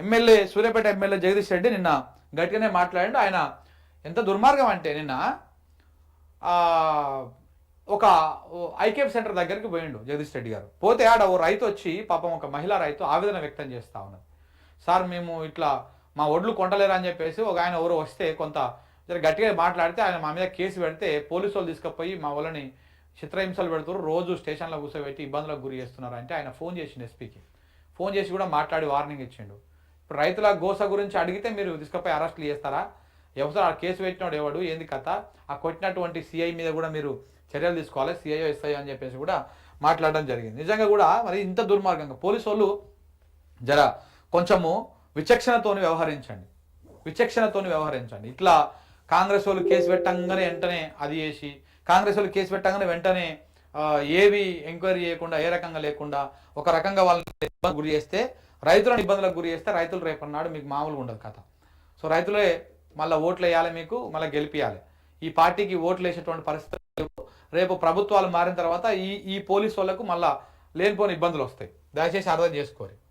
MLA Suryapet MLA Jagadish Reddy నిన్న గట్టిగానే మాట్లాడండి. ఆయన ఎంత దుర్మార్గం అంటే నిన్న ఒక ఐకేఎఫ్ సెంటర్ దగ్గరికి పోయిండు జగదీష్ రెడ్డి గారు. పోతే ఆడ ఓ రైతు వచ్చి పాపం ఒక మహిళా రైతు ఆవేదన వ్యక్తం చేస్తా ఉన్నది. సార్ మేము ఇట్లా మా ఒడ్లు కొంటలేరు అని చెప్పేసి ఒక ఆయన ఎవరు వస్తే కొంత గట్టిగా మాట్లాడితే ఆయన మా మీద కేసు పెడితే పోలీసు వాళ్ళు తీసుకుపోయి మా వాళ్ళని చిత్రహింసలు పెడుతున్నారు, రోజు స్టేషన్లో కూర్చోబెట్టి ఇబ్బందులకు గురి చేస్తున్నారు అంటే ఆయన ఫోన్ చేసిండు ఎస్పీకి. ఫోన్ చేసి కూడా మాట్లాడి వార్నింగ్ ఇచ్చిండు. ఇప్పుడు రైతుల గోస గురించి అడిగితే మీరు తీసుకుపోయి అరెస్టులు చేస్తారా? ఎవరు ఆ కేసు పెట్టినాడు ఎవడు ఏంది కథ? ఆ కొట్టినటువంటి సిఐ మీద కూడా మీరు చర్యలు తీసుకోవాలి, సిఐఓ ఎస్ఐ అని చెప్పేసి కూడా మాట్లాడడం జరిగింది. నిజంగా కూడా మరి ఇంత దుర్మార్గంగా పోలీసు వాళ్ళు జర కొంచెము విచక్షణతోని వ్యవహరించండి. ఇట్లా కాంగ్రెస్ వాళ్ళు కేసు పెట్టంగానే వెంటనే అది చేసి, కాంగ్రెస్ వాళ్ళు కేసు పెట్టంగానే వెంటనే ఏవి ఎంక్వైరీ చేయకుండా ఏ రకంగా లేకుండా ఒక రకంగా వాళ్ళని ఇబ్బంది గురి చేస్తే, రైతులను ఇబ్బందులకు గురి చేస్తే రైతులు రేపన్నాడు మీకు మామూలుగా ఉండదు కథ. సో రైతులే మళ్ళీ ఓట్లు వేయాలి, మీకు మళ్ళీ గెలిపియాలి. ఈ పార్టీకి ఓట్లు వేసేటువంటి పరిస్థితులు రేపు ప్రభుత్వాలు మారిన తర్వాత ఈ పోలీసు వాళ్ళకు మళ్ళీ లేనిపోని ఇబ్బందులు వస్తాయి. దయచేసి అర్థం చేసుకోరు.